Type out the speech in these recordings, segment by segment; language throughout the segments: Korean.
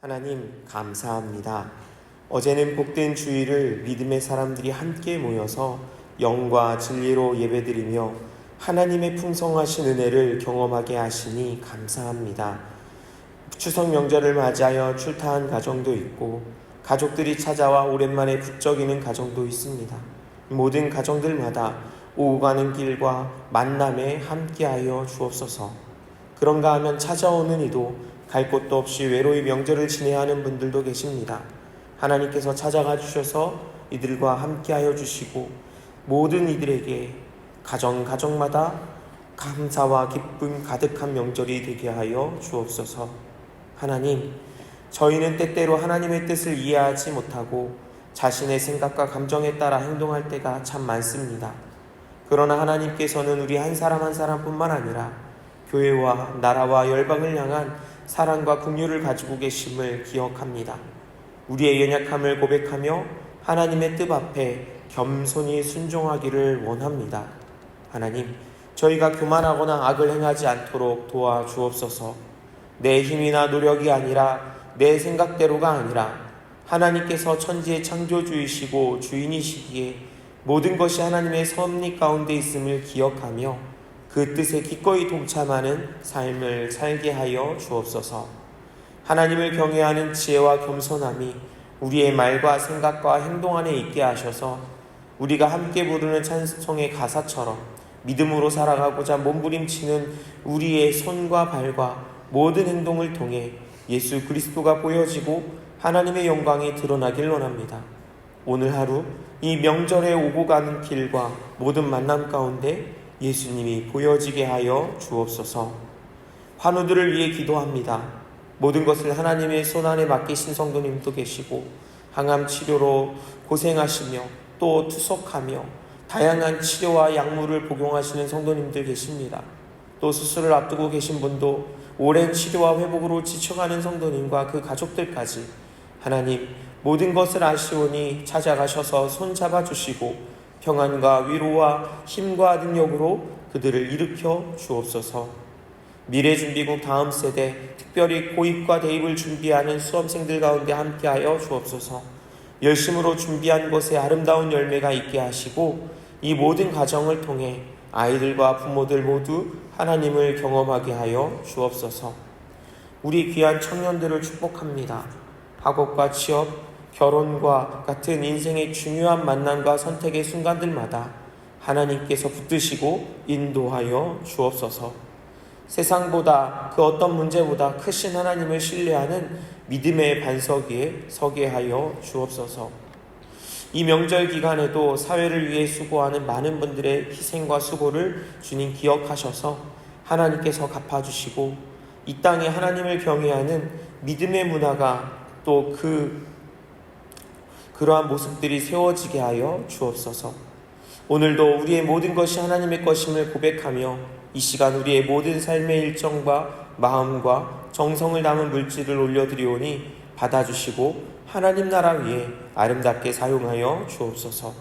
하나님 감사합니다. 어제는 복된 주일을 믿음의 사람들이 함께 모여서 영과 진리로 예배드리며 하나님의 풍성하신 은혜를 경험하게 하시니 감사합니다. 추석 명절을 맞이하여 출타한 가정도 있고 가족들이 찾아와 오랜만에 북적이는 가정도 있습니다. 모든 가정들마다 오고 가는 길과 만남에 함께하여 주옵소서. 그런가 하면 찾아오는 이도 갈 곳도 없이 외로이 명절을 지내야 하는 분들도 계십니다. 하나님께서 찾아가 주셔서 이들과 함께하여 주시고 모든 이들에게 가정마다 감사와 기쁨 가득한 명절이 되게 하여 주옵소서. 하나님, 저희는 때때로 하나님의 뜻을 이해하지 못하고 자신의 생각과 감정에 따라 행동할 때가 참 많습니다. 그러나 하나님께서는 우리 한 사람 한 사람뿐만 아니라 교회와 나라와 열방을 향한 사랑과 긍휼을 가지고 계심을 기억합니다. 우리의 연약함을 고백하며 하나님의 뜻 앞에 겸손히 순종하기를 원합니다. 하나님, 저희가 교만하거나 악을 행하지 않도록 도와주옵소서. 내 힘이나 노력이 아니라 내 생각대로가 아니라 하나님께서 천지의 창조주이시고 주인이시기에 모든 것이 하나님의 섭리 가운데 있음을 기억하며 그 뜻에 기꺼이 동참하는 삶을 살게 하여 주옵소서. 하나님을 경외하는 지혜와 겸손함이 우리의 말과 생각과 행동 안에 있게 하셔서 우리가 함께 부르는 찬송의 가사처럼 믿음으로 살아가고자 몸부림치는 우리의 손과 발과 모든 행동을 통해 예수 그리스도가 보여지고 하나님의 영광이 드러나길 원합니다. 오늘 하루 이 명절에 오고 가는 길과 모든 만남 가운데 예수님이 보여지게 하여 주옵소서. 환우들을 위해 기도합니다. 모든 것을 하나님의 손안에 맡기신 성도님도 계시고 항암 치료로 고생하시며 또 투석하며 다양한 치료와 약물을 복용하시는 성도님들 계십니다. 또 수술을 앞두고 계신 분도 오랜 치료와 회복으로 지쳐가는 성도님과 그 가족들까지 하나님 모든 것을 아시오니 찾아가셔서 손잡아 주시고 평안과 위로와 힘과 능력으로 그들을 일으켜 주옵소서. 미래준비국 다음 세대, 특별히 고입과 대입을 준비하는 수험생들 가운데 함께하여 주옵소서. 열심으로 준비한 것에 아름다운 열매가 있게 하시고 이 모든 과정을 통해 아이들과 부모들 모두 하나님을 경험하게 하여 주옵소서. 우리 귀한 청년들을 축복합니다. 학업과 취업, 결혼과 같은 인생의 중요한 만남과 선택의 순간들마다 하나님께서 붙드시고 인도하여 주옵소서. 세상보다 그 어떤 문제보다 크신 하나님을 신뢰하는 믿음의 반석 위에 서게 하여 주옵소서. 이 명절 기간에도 사회를 위해 수고하는 많은 분들의 희생과 수고를 주님 기억하셔서 하나님께서 갚아주시고 이 땅에 하나님을 경외하는 믿음의 문화가 또 그러한 모습들이 세워지게 하여 주옵소서. 오늘도 우리의 모든 것이 하나님의 것임을 고백하며 이 시간 우리의 모든 삶의 일정과 마음과 정성을 담은 물질을 올려드리오니 받아주시고 하나님 나라 위에 아름답게 사용하여 주옵소서.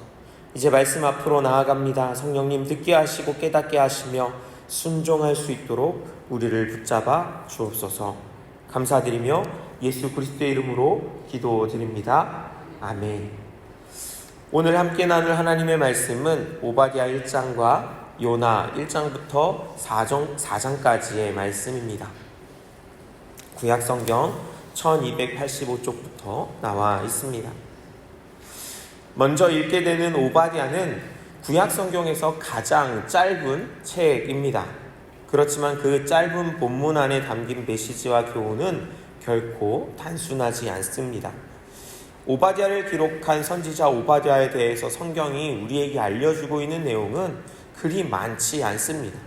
이제 말씀 앞으로 나아갑니다. 성령님 듣게 하시고 깨닫게 하시며 순종할 수 있도록 우리를 붙잡아 주옵소서. 감사드리며 예수 그리스도의 이름으로 기도드립니다. 아멘. 오늘 함께 나눌 하나님의 말씀은 오바댜 1장과 요나 1장부터 4장까지의 말씀입니다. 구약성경 1285쪽부터 나와 있습니다. 먼저 읽게 되는 오바댜는 구약성경에서 가장 짧은 책입니다. 그렇지만 그 짧은 본문 안에 담긴 메시지와 교훈은 결코 단순하지 않습니다. 오바댜를 기록한 선지자 오바댜에 대해서 성경이 우리에게 알려주고 있는 내용은 그리 많지 않습니다.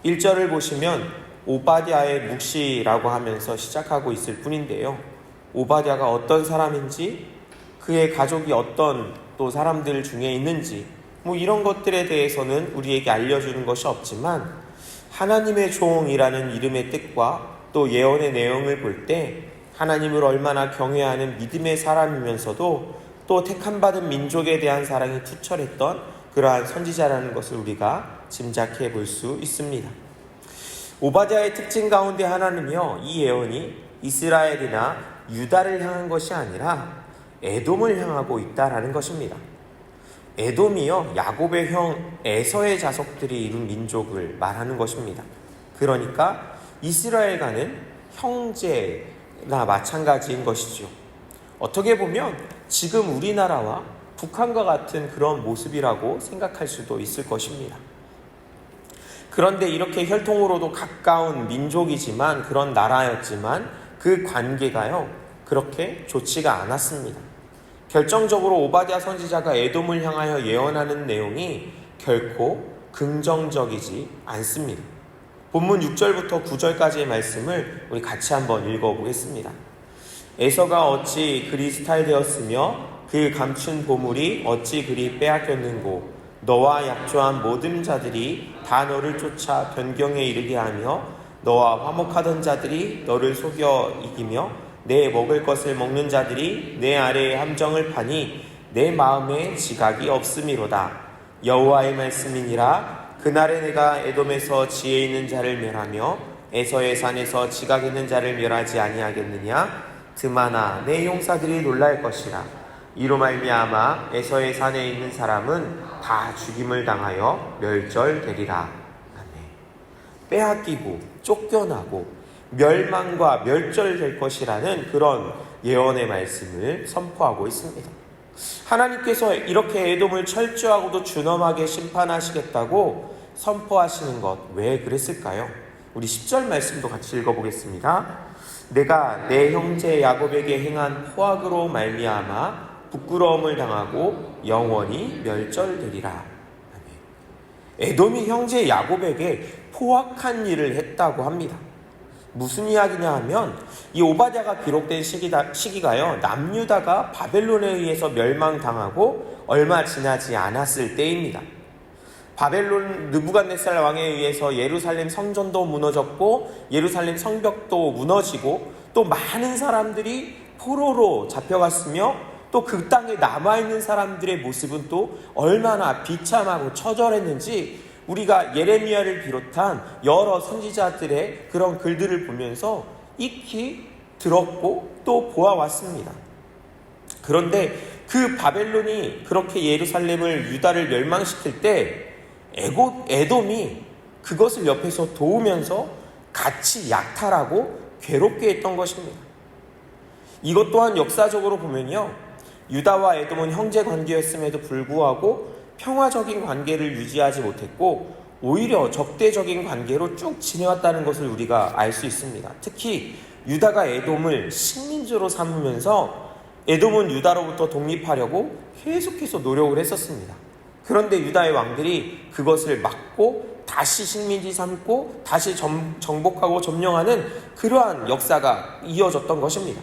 1절을 보시면 오바댜의 묵시라고 하면서 시작하고 있을 뿐인데요. 오바댜가 어떤 사람인지, 그의 가족이 어떤 또 사람들 중에 있는지 이런 것들에 대해서는 우리에게 알려주는 것이 없지만 하나님의 종이라는 이름의 뜻과 또 예언의 내용을 볼 때 하나님을 얼마나 경외하는 믿음의 사람이면서도 또 택함받은 민족에 대한 사랑이 투철했던 그러한 선지자라는 것을 우리가 짐작해 볼 수 있습니다. 오바댜의 특징 가운데 하나는요, 이 예언이 이스라엘이나 유다를 향한 것이 아니라 에돔을 향하고 있다라는 것입니다. 에돔이요, 야곱의 형 에서의 자손들이 이룬 민족을 말하는 것입니다. 그러니까 이스라엘과는 형제나 마찬가지인 것이죠. 어떻게 보면 지금 우리나라와 북한과 같은 그런 모습이라고 생각할 수도 있을 것입니다. 그런데 이렇게 혈통으로도 가까운 민족이지만, 그런 나라였지만 그 관계가요, 그렇게 좋지가 않았습니다. 결정적으로 오바댜 선지자가 에돔을 향하여 예언하는 내용이 결코 긍정적이지 않습니다. 본문 6절부터 9절까지의 말씀을 우리 같이 한번 읽어보겠습니다. 에서가 어찌 그리 스탈되었으며 그 감춘 보물이 어찌 그리 빼앗겼는고, 너와 약조한 모든 자들이 다 너를 쫓아 변경에 이르게 하며 너와 화목하던 자들이 너를 속여 이기며 내 먹을 것을 먹는 자들이 내 아래에 함정을 파니 내 마음에 지각이 없음이로다. 여호와의 말씀이니라. 그날에 내가 에돔에서 지혜 있는 자를 멸하며 에서의 산에서 지각 있는 자를 멸하지 아니하겠느냐. 드마나 내 용사들이 놀랄 것이라. 이로 말미암아 에서의 산에 있는 사람은 다 죽임을 당하여 멸절되리라. 아멘. 빼앗기고 쫓겨나고 멸망과 멸절될 것이라는 그런 예언의 말씀을 선포하고 있습니다. 하나님께서 이렇게 에돔을 철저하고도 준엄하게 심판하시겠다고 선포하시는 것, 왜 그랬을까요? 우리 10절 말씀도 같이 읽어보겠습니다. 내가 내 형제 야곱에게 행한 포악으로 말미암아 부끄러움을 당하고 영원히 멸절되리라. 에돔이 형제 야곱에게 포악한 일을 했다고 합니다. 무슨 이야기냐 하면, 이 오바댜가 기록된 시기가요, 남유다가 바벨론에 의해서 멸망당하고 얼마 지나지 않았을 때입니다. 바벨론 느부갓네살 왕에 의해서 예루살렘 성전도 무너졌고 예루살렘 성벽도 무너지고 또 많은 사람들이 포로로 잡혀갔으며, 또 그 땅에 남아있는 사람들의 모습은 또 얼마나 비참하고 처절했는지 우리가 예레미야를 비롯한 여러 선지자들의 그런 글들을 보면서 익히 들었고 또 보아왔습니다. 그런데 그 바벨론이 그렇게 예루살렘을, 유다를 멸망시킬 때 에돔이 그것을 옆에서 도우면서 같이 약탈하고 괴롭게 했던 것입니다. 이것 또한 역사적으로 보면요, 유다와 에돔은 형제 관계였음에도 불구하고 평화적인 관계를 유지하지 못했고 오히려 적대적인 관계로 쭉 지내왔다는 것을 우리가 알 수 있습니다. 특히 유다가 에돔을 식민지로 삼으면서 에돔은 유다로부터 독립하려고 계속해서 노력을 했었습니다. 그런데 유다의 왕들이 그것을 막고 다시 식민지 삼고 다시 정복하고 점령하는 그러한 역사가 이어졌던 것입니다.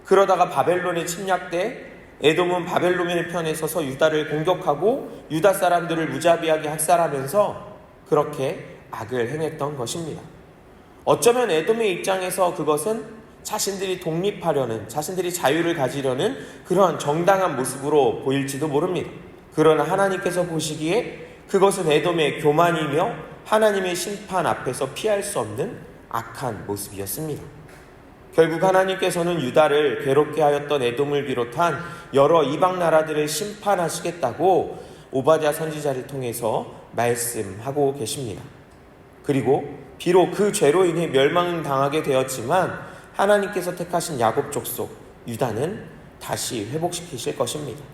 그러다가 바벨론에 침략 때 에돔은 바벨론의 편에 서서 유다를 공격하고 유다 사람들을 무자비하게 학살하면서 그렇게 악을 행했던 것입니다. 어쩌면 에돔의 입장에서 그것은 자신들이 독립하려는, 자신들이 자유를 가지려는 그러한 정당한 모습으로 보일지도 모릅니다. 그러나 하나님께서 보시기에 그것은 에돔의 교만이며 하나님의 심판 앞에서 피할 수 없는 악한 모습이었습니다. 결국 하나님께서는 유다를 괴롭게 하였던 에돔을 비롯한 여러 이방 나라들을 심판하시겠다고 오바댜 선지자를 통해서 말씀하고 계십니다. 그리고 비록 그 죄로 인해 멸망당하게 되었지만 하나님께서 택하신 야곱 족속 유다는 다시 회복시키실 것입니다.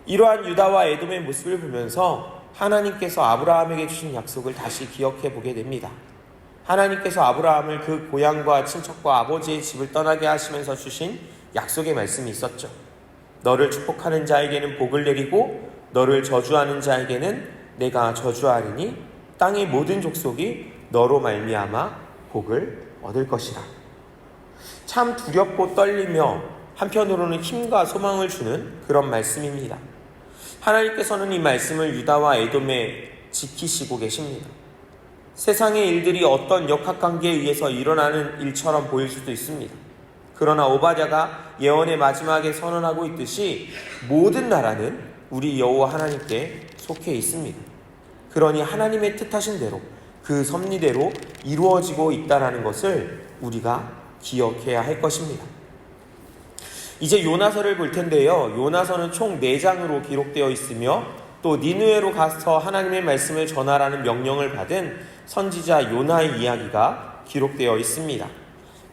이러한 유다와 에돔의 모습을 보면서 하나님께서 아브라함에게 주신 약속을 다시 기억해 보게 됩니다. 하나님께서 아브라함을 그 고향과 친척과 아버지의 집을 떠나게 하시면서 주신 약속의 말씀이 있었죠. 너를 축복하는 자에게는 복을 내리고 너를 저주하는 자에게는 내가 저주하리니 땅의 모든 족속이 너로 말미암아 복을 얻을 것이라. 참 두렵고 떨리며 한편으로는 힘과 소망을 주는 그런 말씀입니다. 하나님께서는 이 말씀을 유다와 에돔에 지키시고 계십니다. 세상의 일들이 어떤 역학관계에 의해서 일어나는 일처럼 보일 수도 있습니다. 그러나 오바댜가 예언의 마지막에 선언하고 있듯이 모든 나라는 우리 여호와 하나님께 속해 있습니다. 그러니 하나님의 뜻하신 대로 그 섭리대로 이루어지고 있다는 것을 우리가 기억해야 할 것입니다. 이제 요나서를 볼 텐데요. 요나서는 총 4장으로 기록되어 있으며 또 니느웨로 가서 하나님의 말씀을 전하라는 명령을 받은 선지자 요나의 이야기가 기록되어 있습니다.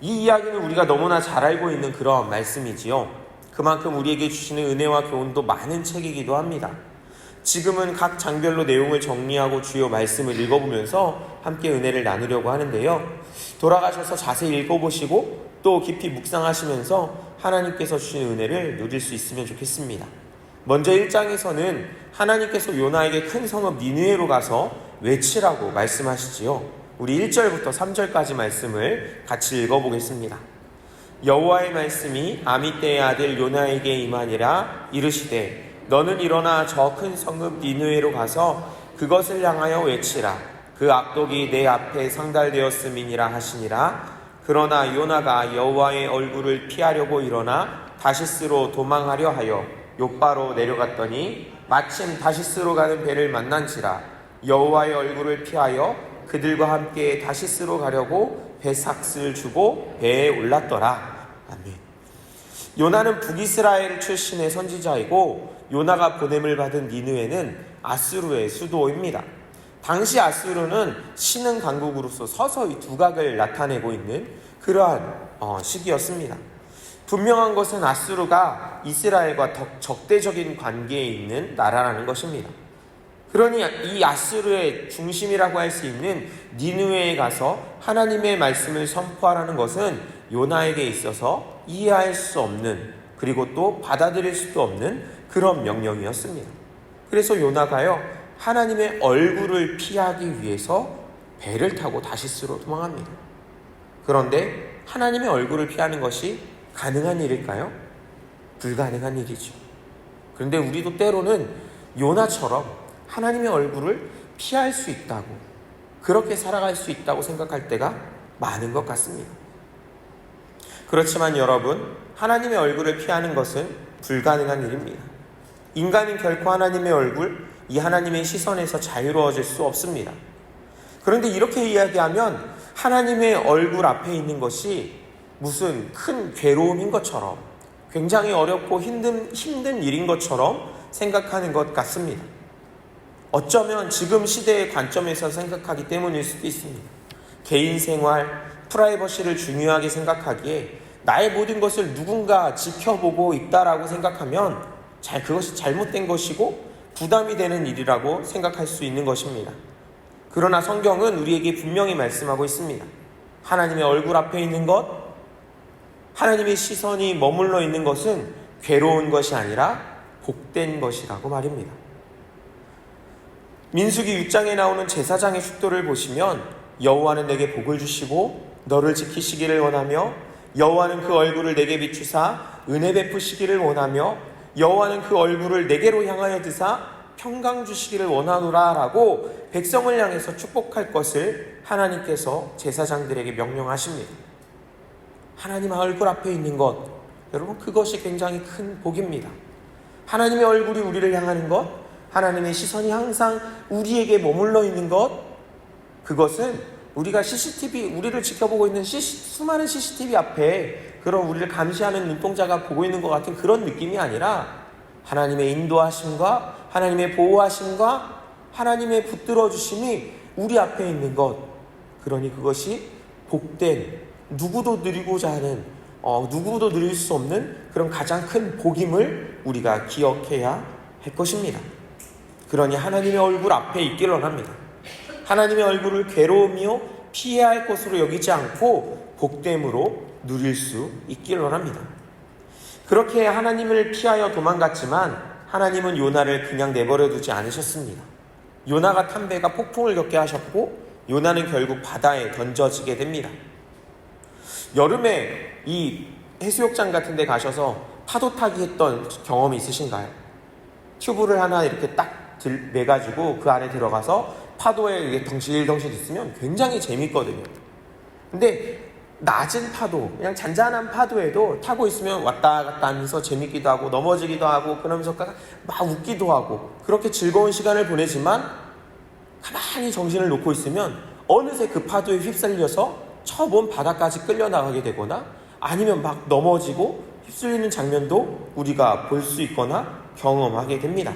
이 이야기는 우리가 너무나 잘 알고 있는 그런 말씀이지요. 그만큼 우리에게 주시는 은혜와 교훈도 많은 책이기도 합니다. 지금은 각 장별로 내용을 정리하고 주요 말씀을 읽어보면서 함께 은혜를 나누려고 하는데요. 돌아가셔서 자세히 읽어보시고 또 깊이 묵상하시면서 하나님께서 주신 은혜를 누릴 수 있으면 좋겠습니다. 먼저 1장에서는 하나님께서 요나에게 큰 성읍 니느웨로 가서 외치라고 말씀하시지요. 우리 1절부터 3절까지 말씀을 같이 읽어보겠습니다. 여호와의 말씀이 아미떼의 아들 요나에게 임하니라. 이르시되 너는 일어나 저 큰 성읍 니느웨로 가서 그것을 향하여 외치라. 그 악독이 내 앞에 상달되었음이니라 하시니라. 그러나 요나가 여호와의 얼굴을 피하려고 일어나 다시스로 도망하려 하여 욥바로 내려갔더니 마침 다시스로 가는 배를 만난지라. 여호와의 얼굴을 피하여 그들과 함께 다시스로 가려고 배삭을 주고 배에 올랐더라. 아멘. 요나는 북이스라엘 출신의 선지자이고 요나가 보냄을 받은 니느웨는 아수르의 수도입니다. 당시 아수르는 신흥 강국으로서 서서히 두각을 나타내고 있는 그러한 시기였습니다. 분명한 것은 아수르가 이스라엘과 적대적인 관계에 있는 나라라는 것입니다. 그러니 이 아수르의 중심이라고 할 수 있는 니느웨에 가서 하나님의 말씀을 선포하라는 것은 요나에게 있어서 이해할 수 없는, 그리고 또 받아들일 수도 없는 그런 명령이었습니다. 그래서 요나가요, 하나님의 얼굴을 피하기 위해서 배를 타고 다시스로 도망합니다. 그런데 하나님의 얼굴을 피하는 것이 가능한 일일까요? 불가능한 일이죠. 그런데 우리도 때로는 요나처럼 하나님의 얼굴을 피할 수 있다고, 그렇게 살아갈 수 있다고 생각할 때가 많은 것 같습니다. 그렇지만 여러분, 하나님의 얼굴을 피하는 것은 불가능한 일입니다. 인간은 결코 하나님의 얼굴, 이 하나님의 시선에서 자유로워질 수 없습니다. 그런데 이렇게 이야기하면 하나님의 얼굴 앞에 있는 것이 무슨 큰 괴로움인 것처럼, 굉장히 어렵고 힘든 일인 것처럼 생각하는 것 같습니다. 어쩌면 지금 시대의 관점에서 생각하기 때문일 수도 있습니다. 개인 생활, 프라이버시를 중요하게 생각하기에 나의 모든 것을 누군가 지켜보고 있다라고 생각하면 그것이 잘못된 것이고 부담이 되는 일이라고 생각할 수 있는 것입니다. 그러나 성경은 우리에게 분명히 말씀하고 있습니다. 하나님의 얼굴 앞에 있는 것, 하나님의 시선이 머물러 있는 것은 괴로운 것이 아니라 복된 것이라고 말입니다. 민수기 6장에 나오는 제사장의 축도를 보시면 여호와는 내게 복을 주시고 너를 지키시기를 원하며 여호와는 그 얼굴을 내게 비추사 은혜 베푸시기를 원하며 여호와는 그 얼굴을 내게로 향하여 드사 평강 주시기를 원하노라 라고 백성을 향해서 축복할 것을 하나님께서 제사장들에게 명령하십니다. 하나님 얼굴 앞에 있는 것, 여러분, 그것이 굉장히 큰 복입니다. 하나님의 얼굴이 우리를 향하는 것, 하나님의 시선이 항상 우리에게 머물러 있는 것, 그것은 우리가 우리를 지켜보고 있는 수많은 CCTV 앞에 그런 우리를 감시하는 눈동자가 보고 있는 것 같은 그런 느낌이 아니라 하나님의 인도하심과 하나님의 보호하심과 하나님의 붙들어 주심이 우리 앞에 있는 것, 그러니 그것이 복된, 누구도 누리고자 하는, 누구도 누릴 수 없는 그런 가장 큰 복임을 우리가 기억해야 할 것입니다. 그러니 하나님의 얼굴 앞에 있기를 원합니다. 하나님의 얼굴을 괴로움이요 피해야 할 것으로 여기지 않고 복됨으로 누릴 수 있기를 원합니다. 그렇게 하나님을 피하여 도망갔지만 하나님은 요나를 그냥 내버려 두지 않으셨습니다. 요나가 탄 배가 폭풍을 겪게 하셨고 요나는 결국 바다에 던져지게 됩니다. 여름에 이 해수욕장 같은 데 가셔서 파도 타기 했던 경험이 있으신가요? 튜브를 하나 이렇게 딱 매가지고 그 안에 들어가서 파도에 덩실덩실 있으면 굉장히 재밌거든요. 근데 낮은 파도, 그냥 잔잔한 파도에도 타고 있으면 왔다 갔다 하면서 재밌기도 하고 넘어지기도 하고 그러면서 막 웃기도 하고 그렇게 즐거운 시간을 보내지만 가만히 정신을 놓고 있으면 어느새 그 파도에 휩쓸려서 저 먼 바다까지 끌려나가게 되거나 아니면 막 넘어지고 휩쓸리는 장면도 우리가 볼 수 있거나 경험하게 됩니다.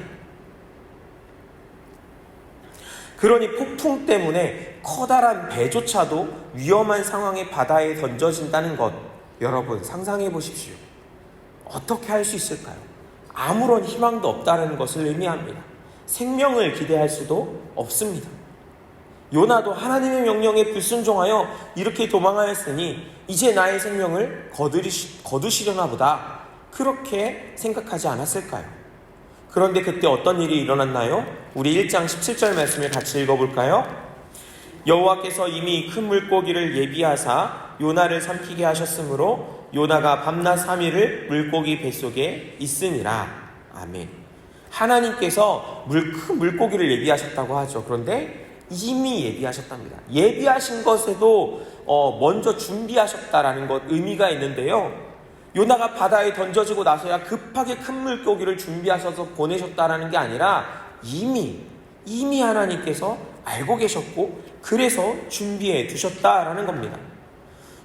그러니 폭풍 때문에 커다란 배조차도 위험한 상황에 바다에 던져진다는 것, 여러분 상상해 보십시오. 어떻게 할 수 있을까요? 아무런 희망도 없다는 것을 의미합니다. 생명을 기대할 수도 없습니다. 요나도 하나님의 명령에 불순종하여 이렇게 도망하였으니 이제 나의 생명을 거두시려나 보다, 그렇게 생각하지 않았을까요? 그런데 그때 어떤 일이 일어났나요? 우리 1장 17절 말씀을 같이 읽어볼까요? 여호와께서 이미 큰 물고기를 예비하사 요나를 삼키게 하셨으므로 요나가 밤낮 3일을 물고기 뱃속에 있으니라. 아멘. 하나님께서 큰 물고기를 예비하셨다고 하죠. 그런데 이미 예비하셨답니다. 예비하신 것에도 먼저 준비하셨다라는 것, 의미가 있는데요. 요나가 바다에 던져지고 나서야 급하게 큰 물고기를 준비하셔서 보내셨다라는 게 아니라 이미 하나님께서 알고 계셨고 그래서 준비해 두셨다라는 겁니다.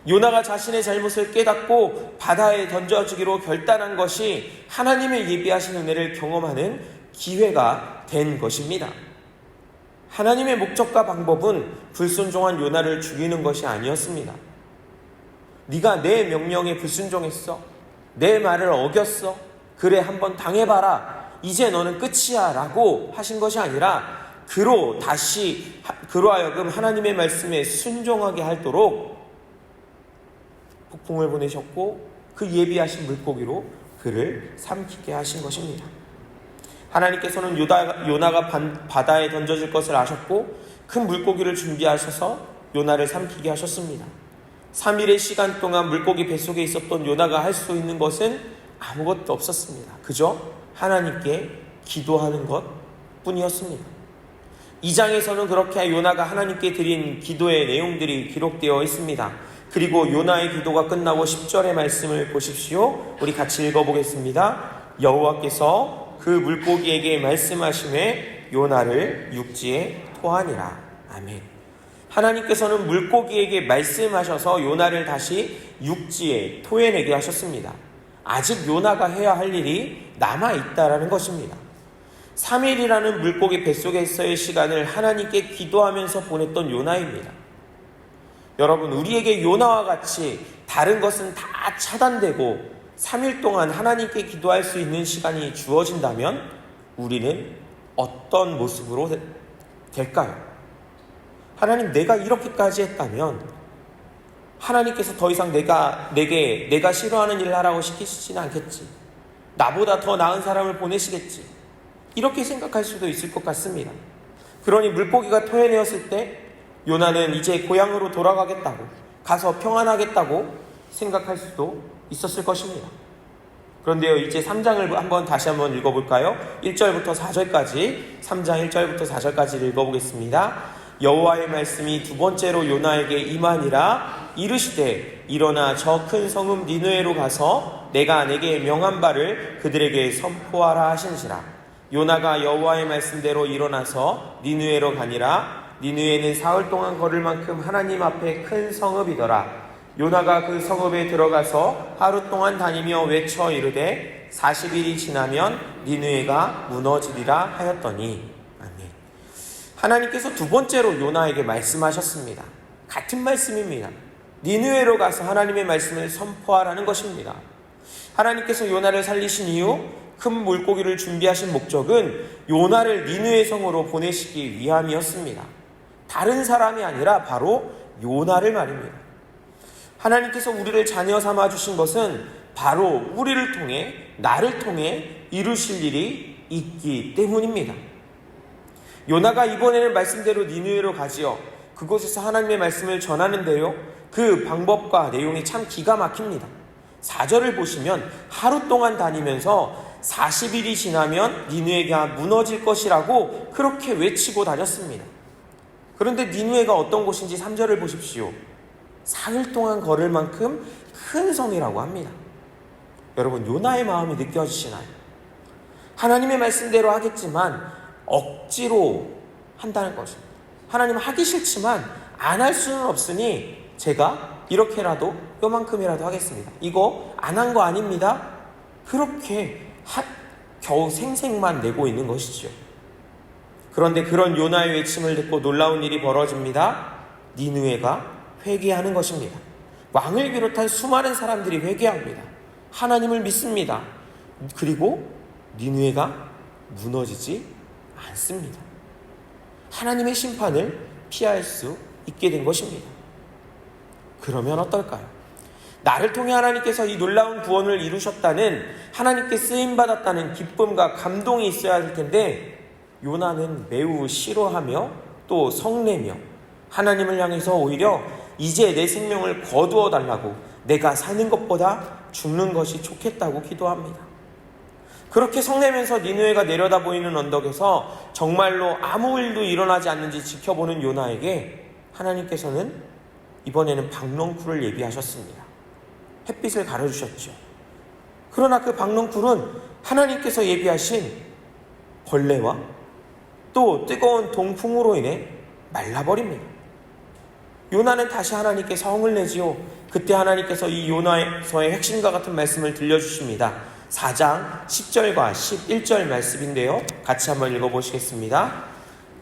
요나가 자신의 잘못을 깨닫고 바다에 던져지기로 결단한 것이 하나님의 예비하신 은혜를 경험하는 기회가 된 것입니다. 하나님의 목적과 방법은 불순종한 요나를 죽이는 것이 아니었습니다. 네가 내 명령에 불순종했어. 내 말을 어겼어. 그래, 한번 당해봐라. 이제 너는 끝이야 라고 하신 것이 아니라 그로 하여금 하나님의 말씀에 순종하게 하도록 폭풍을 보내셨고 그 예비하신 물고기로 그를 삼키게 하신 것입니다. 하나님께서는 요나가 바다에 던져질 것을 아셨고 큰 물고기를 준비하셔서 요나를 삼키게 하셨습니다. 3일의 시간 동안 물고기 뱃속에 있었던 요나가 할 수 있는 것은 아무것도 없었습니다. 그저 하나님께 기도하는 것 뿐이었습니다. 2장에서는 그렇게 요나가 하나님께 드린 기도의 내용들이 기록되어 있습니다. 그리고 요나의 기도가 끝나고 10절의 말씀을 보십시오. 우리 같이 읽어보겠습니다. 여호와께서 그 물고기에게 말씀하심에 요나를 육지에 토하니라. 아멘. 하나님께서는 물고기에게 말씀하셔서 요나를 다시 육지에 토해내게 하셨습니다. 아직 요나가 해야 할 일이 남아있다라는 것입니다. 3일이라는 물고기 뱃속에서의 시간을 하나님께 기도하면서 보냈던 요나입니다. 여러분, 우리에게 요나와 같이 다른 것은 다 차단되고 3일 동안 하나님께 기도할 수 있는 시간이 주어진다면 우리는 어떤 모습으로 될까요? 하나님, 내가 이렇게까지 했다면 하나님께서 더 이상 내가 싫어하는 일을 하라고 시키시지는 않겠지. 나보다 더 나은 사람을 보내시겠지. 이렇게 생각할 수도 있을 것 같습니다. 그러니 물고기가 토해내었을 때 요나는 이제 고향으로 돌아가겠다고, 가서 평안하겠다고 생각할 수도 있었을 것입니다. 그런데요, 이제 3장을 다시 한번 읽어볼까요? 1절부터 4절까지, 3장 1절부터 4절까지 읽어보겠습니다. 여호와의 말씀이 두 번째로 요나에게 임하니라. 이르시되 일어나 저 큰 성읍 니느웨로 가서 내가 내게 명한 바를 그들에게 선포하라 하신지라. 요나가 여호와의 말씀대로 일어나서 니느웨로 가니라. 니느웨는 사흘 동안 걸을 만큼 하나님 앞에 큰 성읍이더라. 요나가 그 성읍에 들어가서 하루 동안 다니며 외쳐 이르되 40일이 지나면 니느웨가 무너지리라 하였더니. 아멘. 하나님께서 두 번째로 요나에게 말씀하셨습니다. 같은 말씀입니다. 니느웨로 가서 하나님의 말씀을 선포하라는 것입니다. 하나님께서 요나를 살리신 이후 큰 물고기를 준비하신 목적은 요나를 니느웨 성으로 보내시기 위함이었습니다. 다른 사람이 아니라 바로 요나를 말입니다. 하나님께서 우리를 자녀 삼아 주신 것은 바로 우리를 통해, 나를 통해 이루실 일이 있기 때문입니다. 요나가 이번에는 말씀대로 니느웨로 가지요. 그곳에서 하나님의 말씀을 전하는데요, 그 방법과 내용이 참 기가 막힙니다. 4절을 보시면 하루 동안 다니면서 40일이 지나면 니느웨가 무너질 것이라고 그렇게 외치고 다녔습니다. 그런데 니느웨가 어떤 곳인지 3절을 보십시오. 사흘 동안 걸을 만큼 큰 성이라고 합니다. 여러분, 요나의 마음이 느껴지시나요? 하나님의 말씀대로 하겠지만 억지로 한다는 것입니다. 하나님 하기 싫지만 안 할 수는 없으니 제가 이렇게라도 요만큼이라도 하겠습니다. 이거 안 한 거 아닙니다. 그렇게 겨우 생색만 내고 있는 것이죠. 그런데 그런 요나의 외침을 듣고 놀라운 일이 벌어집니다. 니느웨가 회개하는 것입니다. 왕을 비롯한 수많은 사람들이 회개합니다. 하나님을 믿습니다. 그리고 니느웨가 무너지지 않습니다. 하나님의 심판을 피할 수 있게 된 것입니다. 그러면 어떨까요? 나를 통해 하나님께서 이 놀라운 구원을 이루셨다는, 하나님께 쓰임받았다는 기쁨과 감동이 있어야 할 텐데, 요나는 매우 싫어하며 또 성내며 하나님을 향해서 오히려 이제 내 생명을 거두어 달라고, 내가 사는 것보다 죽는 것이 좋겠다고 기도합니다. 그렇게 성내면서 니느웨가 내려다 보이는 언덕에서 정말로 아무 일도 일어나지 않는지 지켜보는 요나에게 하나님께서는 이번에는 박넝쿨을 예비하셨습니다. 햇빛을 가려주셨죠. 그러나 그 박넝쿨은 하나님께서 예비하신 벌레와 또 뜨거운 동풍으로 인해 말라버립니다. 요나는 다시 하나님께 성을 내지요. 그때 하나님께서 이 요나서의 핵심과 같은 말씀을 들려주십니다. 4장 10절과 11절 말씀인데요, 같이 한번 읽어보시겠습니다.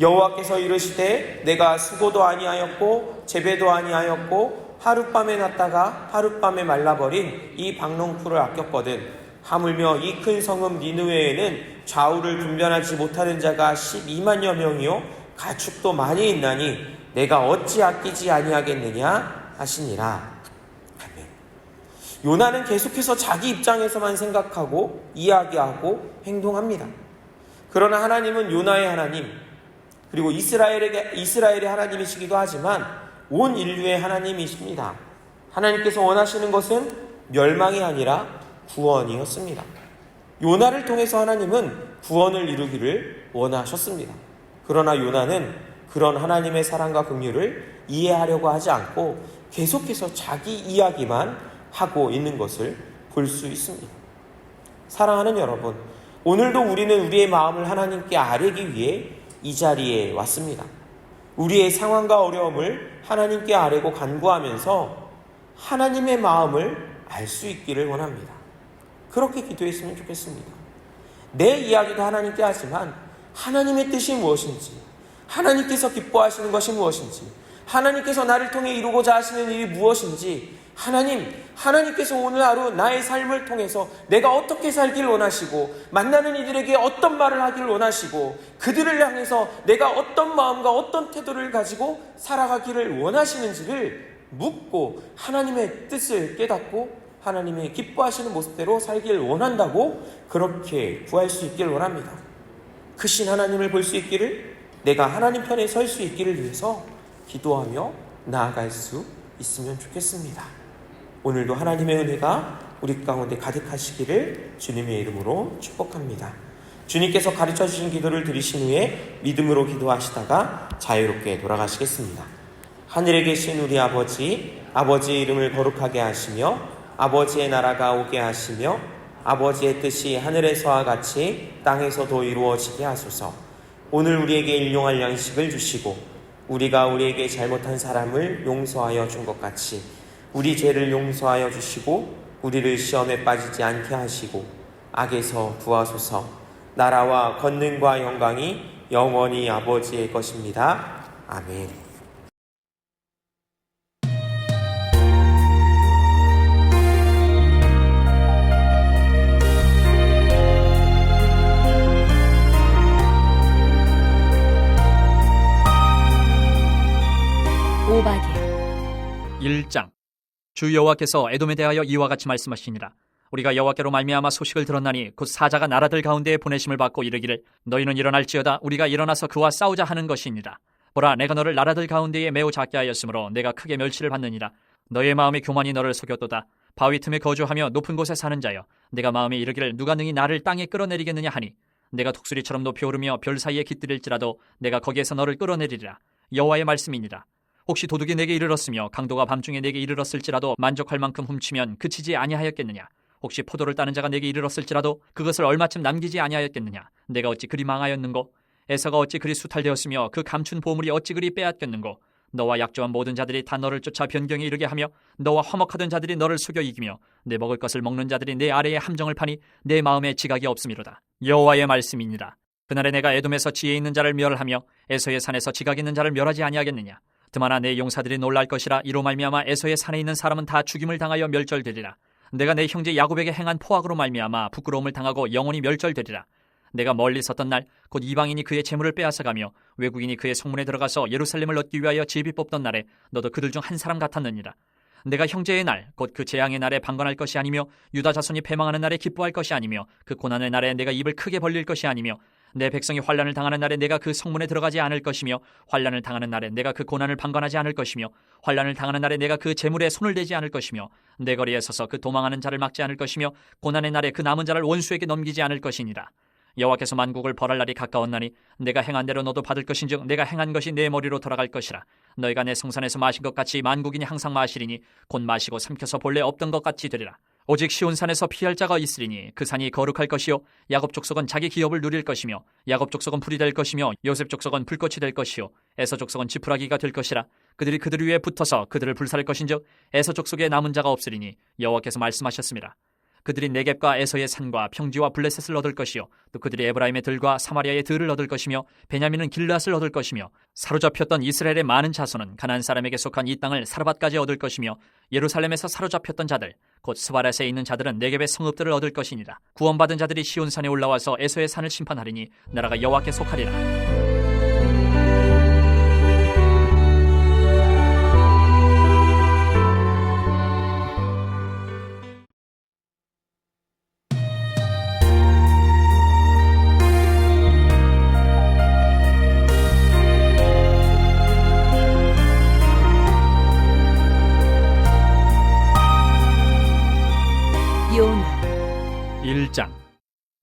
여호와께서 이르시되 내가 수고도 아니하였고 재배도 아니하였고 하룻밤에 났다가 하룻밤에 말라버린 이 박넝쿨을 아꼈거든. 하물며 이 큰 성읍 니느웨에는 좌우를 분별하지 못하는 자가 12만여 명이요 가축도 많이 있나니 내가 어찌 아끼지 아니하겠느냐 하시니라. 아멘. 요나는 계속해서 자기 입장에서만 생각하고 이야기하고 행동합니다. 그러나 하나님은 요나의 하나님, 그리고 이스라엘의 하나님이시기도 하지만 온 인류의 하나님이십니다. 하나님께서 원하시는 것은 멸망이 아니라 구원이었습니다. 요나를 통해서 하나님은 구원을 이루기를 원하셨습니다. 그러나 요나는 그런 하나님의 사랑과 긍휼을 이해하려고 하지 않고 계속해서 자기 이야기만 하고 있는 것을 볼 수 있습니다. 사랑하는 여러분, 오늘도 우리는 우리의 마음을 하나님께 아뢰기 위해 이 자리에 왔습니다. 우리의 상황과 어려움을 하나님께 아뢰고 간구하면서 하나님의 마음을 알 수 있기를 원합니다. 그렇게 기도했으면 좋겠습니다. 내 이야기도 하나님께 하지만 하나님의 뜻이 무엇인지, 하나님께서 기뻐하시는 것이 무엇인지, 하나님께서 나를 통해 이루고자 하시는 일이 무엇인지, 하나님께서 오늘 하루 나의 삶을 통해서 내가 어떻게 살길 원하시고, 만나는 이들에게 어떤 말을 하길 원하시고, 그들을 향해서 내가 어떤 마음과 어떤 태도를 가지고 살아가기를 원하시는지를 묻고 하나님의 뜻을 깨닫고 하나님의 기뻐하시는 모습대로 살길 원한다고 그렇게 구할 수 있길 원합니다. 크신 하나님을 볼 수 있기를, 내가 하나님 편에 설 수 있기를 위해서 기도하며 나아갈 수 있으면 좋겠습니다. 오늘도 하나님의 은혜가 우리 가운데 가득하시기를 주님의 이름으로 축복합니다. 주님께서 가르쳐 주신 기도를 들으신 후에 믿음으로 기도하시다가 자유롭게 돌아가시겠습니다. 하늘에 계신 우리 아버지, 아버지의 이름을 거룩하게 하시며 아버지의 나라가 오게 하시며 아버지의 뜻이 하늘에서와 같이 땅에서도 이루어지게 하소서. 오늘 우리에게 일용할 양식을 주시고 우리가 우리에게 잘못한 사람을 용서하여 준 것 같이 우리 죄를 용서하여 주시고 우리를 시험에 빠지지 않게 하시고 악에서 구하소서. 나라와 권능과 영광이 영원히 아버지의 것입니다. 아멘. 오박에 1장. 주 여호와께서 에돔에 대하여 이와 같이 말씀하시니라. 우리가 여호와께로 말미암아 소식을 들었나니 곧 사자가 나라들 가운데에 보내심을 받고 이르기를 너희는 일어날지어다 우리가 일어나서 그와 싸우자 하는 것이니라. 보라, 내가 너를 나라들 가운데에 매우 작게 하였으므로 내가 크게 멸시를 받느니라. 너의 마음의 교만이 너를 속였도다. 바위 틈에 거주하며 높은 곳에 사는 자여, 내가 마음에 이르기를 누가 능히 나를 땅에 끌어내리겠느냐 하니 내가 독수리처럼 높이 오르며 별 사이에 깃들일지라도 내가 거기에서 너를 끌어내리리라. 여호와의 말씀이니라. 혹시 도둑이 내게 이르렀으며 강도가 밤중에 내게 이르렀을지라도 만족할 만큼 훔치면 그치지 아니하였겠느냐? 혹시 포도를 따는 자가 내게 이르렀을지라도 그것을 얼마쯤 남기지 아니하였겠느냐? 내가 어찌 그리 망하였는고? 에서가 어찌 그리 수탈되었으며 그 감춘 보물이 어찌 그리 빼앗겼는고? 너와 약조한 모든 자들이 다 너를 쫓아 변경에 이르게 하며 너와 화목하던 자들이 너를 속여 이기며 내 먹을 것을 먹는 자들이 내 아래에 함정을 파니 내 마음에 지각이 없음이로다. 여호와의 말씀이니라. 그날에 내가 에돔에서 지혜 있는 자를 멸하며 에서의 산에서 지각 있는 자를 멸하지 아니하겠느냐. 드마나 내 용사들이 놀랄 것이라. 이로 말미암아 에서의 산에 있는 사람은 다 죽임을 당하여 멸절되리라. 내가 내 형제 야곱에게 행한 포악으로 말미암아 부끄러움을 당하고 영원히 멸절되리라. 내가 멀리 섰던 날 곧 이방인이 그의 재물을 빼앗아가며 외국인이 그의 성문에 들어가서 예루살렘을 얻기 위하여 제비 뽑던 날에 너도 그들 중 한 사람 같았느니라. 내가 형제의 날 곧 그 재앙의 날에 방관할 것이 아니며 유다 자손이 패망하는 날에 기뻐할 것이 아니며 그 고난의 날에 내가 입을 크게 벌릴 것이 아니며 내 백성이 환난을 당하는 날에 내가 그 성문에 들어가지 않을 것이며 환난을 당하는 날에 내가 그 고난을 방관하지 않을 것이며 환난을 당하는 날에 내가 그 재물에 손을 대지 않을 것이며 내 거리에 서서 그 도망하는 자를 막지 않을 것이며 고난의 날에 그 남은 자를 원수에게 넘기지 않을 것이니라. 여호와께서 만국을 벌할 날이 가까웠나니 내가 행한 대로 너도 받을 것인즉 내가 행한 것이 내 머리로 돌아갈 것이라. 너희가 내 성산에서 마신 것 같이 만국인이 항상 마시리니 곧 마시고 삼켜서 본래 없던 것 같이 되리라. 오직 시온산에서 피할 자가 있으리니 그 산이 거룩할 것이요 야곱 족속은 자기 기업을 누릴 것이며 야곱 족속은 불이 될 것이며 요셉 족속은 불꽃이 될 것이요 에서 족속은 지푸라기가 될 것이라. 그들이 그들 위에 붙어서 그들을 불살할 것인즉 에서 족속에 남은 자가 없으리니 여호와께서 말씀하셨습니다. 그들이 네겝과 에서의 산과 평지와 블레셋을 얻을 것이요 또 그들이 에브라임의 들과 사마리아의 들을 얻을 것이며 베냐민은 길앗을 얻을 것이며 사로잡혔던 이스라엘의 많은 자손은 가나안 사람에게 속한 이 땅을 사르밧까지 얻을 것이며 예루살렘에서 사로잡혔던 자들 곧 스바랴에 있는 자들은 네겝의 성읍들을 얻을 것이니라. 구원받은 자들이 시온산에 올라와서 에서의 산을 심판하리니 나라가 여호와께 속하리라. 요나 1장.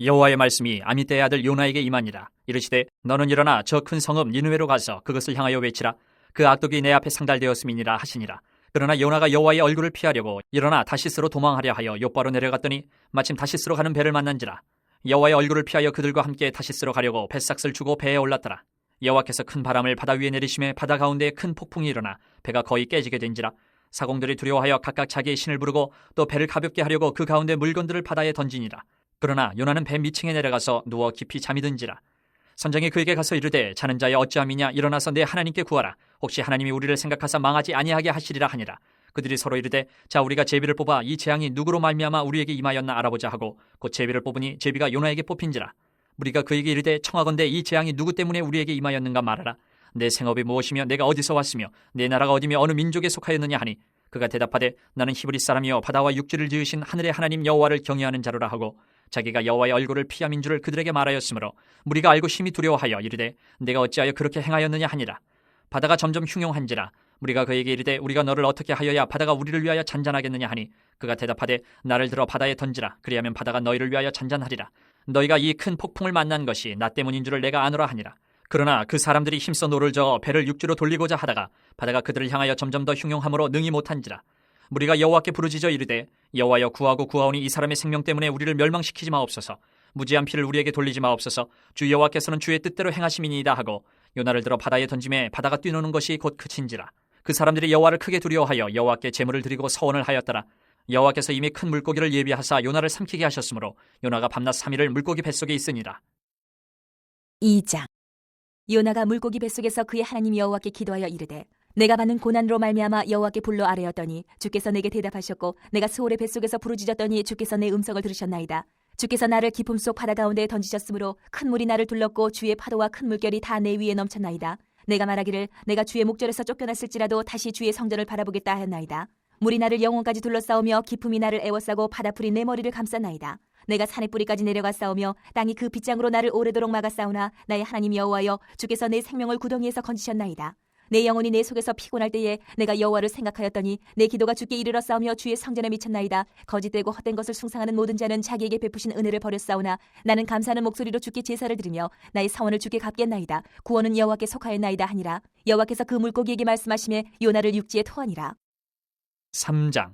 여호와의 말씀이 아미떼의 아들 요나에게 임하니라. 이르시되 너는 일어나 저 큰 성읍 니느웨로 가서 그것을 향하여 외치라. 그 악독이 내 앞에 상달되었음이니라 하시니라. 그러나 요나가 여호와의 얼굴을 피하려고 일어나 다시스로 도망하려 하여 욥바로 내려갔더니 마침 다시스로 가는 배를 만난지라. 여호와의 얼굴을 피하여 그들과 함께 다시스로 가려고 뱃삭을 주고 배에 올랐더라. 여호와께서 큰 바람을 바다 위에 내리심에 바다 가운데에 큰 폭풍이 일어나 배가 거의 깨지게 된지라. 사공들이 두려워하여 각각 자기의 신을 부르고 또 배를 가볍게 하려고 그 가운데 물건들을 바다에 던지니라. 그러나 요나는 배 밑층에 내려가서 누워 깊이 잠이 든지라. 선장이 그에게 가서 이르되 자는 자여 어찌함이냐. 일어나서 내 하나님께 구하라. 혹시 하나님이 우리를 생각하사 망하지 아니하게 하시리라 하니라. 그들이 서로 이르되 자 우리가 제비를 뽑아 이 재앙이 누구로 말미암아 우리에게 임하였나 알아보자 하고 곧 제비를 뽑으니 제비가 요나에게 뽑힌지라. 우리가 그에게 이르되 청하건대 이 재앙이 누구 때문에 우리에게 임하였는가 말하라. 내 생업이 무엇이며 내가 어디서 왔으며 내 나라가 어디며 어느 민족에 속하였느냐 하니 그가 대답하되 나는 히브리 사람이요 바다와 육지를 지으신 하늘의 하나님 여호와를 경외하는 자로라 하고 자기가 여호와의 얼굴을 피함인 줄을 그들에게 말하였으므로 무리가 알고 심히 두려워하여 이르되 내가 어찌하여 그렇게 행하였느냐 하니라. 바다가 점점 흉용한지라. 무리가 그에게 이르되 우리가 너를 어떻게 하여야 바다가 우리를 위하여 잔잔하겠느냐 하니 그가 대답하되 나를 들어 바다에 던지라. 그리하면 바다가 너희를 위하여 잔잔하리라. 너희가 이 큰 폭풍을 만난 것이 나 때문인 줄을 내가 아노라 하니라. 그러나 그 사람들이 힘써 노를 저어 배를 육지로 돌리고자 하다가 바다가 그들을 향하여 점점 더 흉용함으로 능히 못한지라. 무리가 여호와께 부르짖어 이르되 여호와여 구하고 구하오니 이 사람의 생명 때문에 우리를 멸망시키지 마옵소서. 무지한 피를 우리에게 돌리지 마옵소서. 주 여호와께서는 주의 뜻대로 행하심이니이다 하고 요나를 들어 바다에 던짐에 바다가 뛰노는 것이 곧 그친지라. 그 사람들이 여호와를 크게 두려워하여 여호와께 제물을 드리고 서원을 하였더라. 여호와께서 이미 큰 물고기를 예비하사 요나를 삼키게 하셨으므로 요나가 밤낮 3일을 물고기 뱃속에 있으니라. 2장 요나가 물고기 뱃속에서 그의 하나님 여호와께 기도하여 이르되 내가 받는 고난으로 말미암아 여호와께 불러 아뢰었더니 주께서 내게 대답하셨고 내가 스올의 뱃속에서 부르짖었더니 주께서 내 음성을 들으셨나이다. 주께서 나를 깊음 속 바다 가운데에 던지셨으므로 큰 물이 나를 둘렀고 주의 파도와 큰 물결이 다 내 위에 넘쳤나이다. 내가 말하기를 내가 주의 목전에서 쫓겨났을지라도 다시 주의 성전을 바라보겠다 하였나이다. 물이 나를 영혼까지 둘러싸우며 깊음이 나를 애워싸고 바다풀이 내 머리를 감쌌나이다. 내가 산의 뿌리까지 내려가 싸우며 땅이 그 빗장으로 나를 오래도록 막아 싸우나 나의 하나님 여호와여 주께서 내 생명을 구덩이에서 건지셨나이다. 내 영혼이 내 속에서 피곤할 때에 내가 여호와를 생각하였더니 내 기도가 주께 이르러 싸우며 주의 성전에 미쳤나이다. 거짓되고 헛된 것을 숭상하는 모든 자는 자기에게 베푸신 은혜를 버렸사오나 나는 감사하는 목소리로 주께 제사를 드리며 나의 사원을 주께 갚겠나이다. 구원은 여호와께 속하였나이다 하니라. 여호와께서 그 물고기에게 말씀하시매 요나를 육지에 토하니라. 3장.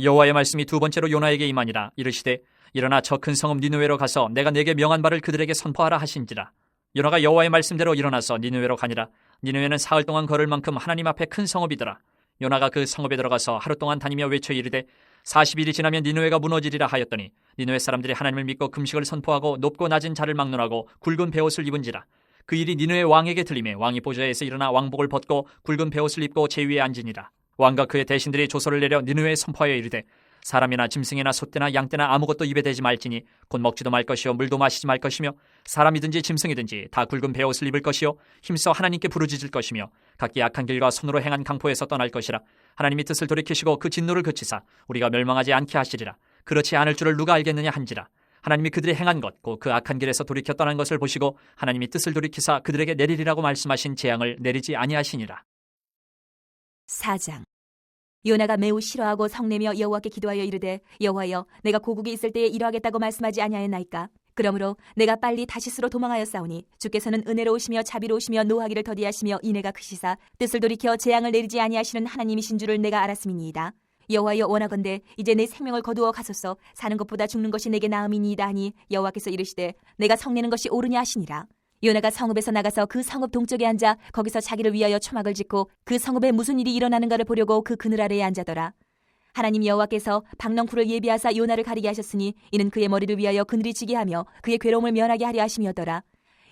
여호와의 말씀이 두 번째로 요나에게 임하니라. 이르시되 일어나 저 큰 성읍 니느웨로 가서 내가 내게 명한 바를 그들에게 선포하라 하신지라. 요나가 여호와의 말씀대로 일어나서 니느웨로 가니라. 니느웨는 사흘 동안 걸을 만큼 하나님 앞에 큰 성읍이더라. 요나가 그 성읍에 들어가서 하루 동안 다니며 외쳐 이르되 40일이 지나면 니느웨가 무너지리라 하였더니 니느웨 사람들이 하나님을 믿고 금식을 선포하고 높고 낮은 자를 막론하고 굵은 베옷을 입은지라. 그 일이 니느웨 왕에게 들리매 왕이 보좌에서 일어나 왕복을 벗고 굵은 베옷을 입고 제 위에 앉으니라. 왕과 그의 대신들이 조서를 내려 니느웨에 선포하여 이르되 사람이나 짐승이나 소떼나 양떼나 아무것도 입에 대지 말지니 곧 먹지도 말 것이요 물도 마시지 말 것이며 사람이든지 짐승이든지 다 굵은 베옷을 입을 것이요 힘써 하나님께 부르짖을 것이며 각기 악한 길과 손으로 행한 강포에서 떠날 것이라. 하나님이 뜻을 돌이키시고 그 진노를 그치사 우리가 멸망하지 않게 하시리라. 그렇지 않을 줄을 누가 알겠느냐 한지라. 하나님이 그들이 행한 것 곧 그 악한 길에서 돌이켜 떠난 것을 보시고 하나님이 뜻을 돌이키사 그들에게 내리리라고 말씀하신 재앙을 내리지 아니하시니라. 4장. 요나가 매우 싫어하고 성내며 여호와께 기도하여 이르되 여호와여 내가 고국에 있을 때에 이러하겠다고 말씀하지 아니하였나이까. 그러므로 내가 빨리 다시스로 도망하였사오니 주께서는 은혜로우시며 자비로우시며 노하기를 더디하시며 인애가 크시사 뜻을 돌이켜 재앙을 내리지 아니하시는 하나님이신 줄을 내가 알았음이니이다. 여호와여 원하건대 이제 내 생명을 거두어 가소서. 사는 것보다 죽는 것이 내게 나음이니이다 하니 여호와께서 이르시되 내가 성내는 것이 옳으냐 하시니라. 요나가 성읍에서 나가서 그 성읍 동쪽에 앉아 거기서 자기를 위하여 초막을 짓고 그 성읍에 무슨 일이 일어나는가를 보려고 그 그늘 아래에 앉아더라. 하나님 여호와께서 박넝쿨을 예비하사 요나를 가리게 하셨으니 이는 그의 머리를 위하여 그늘이 지게 하며 그의 괴로움을 면하게 하려 하심이었더라.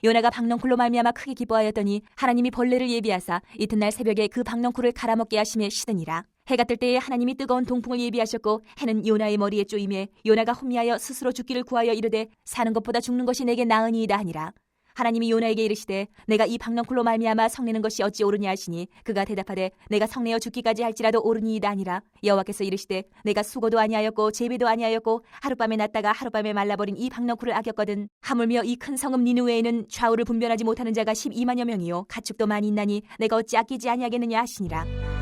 요나가 박넝쿨로 말미암아 크게 기뻐하였더니 하나님이 벌레를 예비하사 이튿날 새벽에 그 박넝쿨을 갈아먹게 하심에 시드니라. 해가 뜰 때에 하나님이 뜨거운 동풍을 예비하셨고 해는 요나의 머리에 쪼임에 요나가 혼미하여 스스로 죽기를 구하여 이르되 사는 것보다 죽는 것이 내게 나으니이다 하니라. 하나님이 요나에게 이르시되 내가 이 박넝쿨로 말미암아 성내는 것이 어찌 옳으냐 하시니 그가 대답하되 내가 성내어 죽기까지 할지라도 옳으니이다 하니라. 여호와께서 이르시되 내가 수고도 아니하였고 재배도 아니하였고 하룻밤에 났다가 하룻밤에 말라버린 이 박넝쿨을 아꼈거든. 하물며 이 큰 성읍 니느웨에는 좌우를 분별하지 못하는 자가 12만여 명이요 가축도 많이 있나니 내가 어찌 아끼지 아니하겠느냐 하시니라.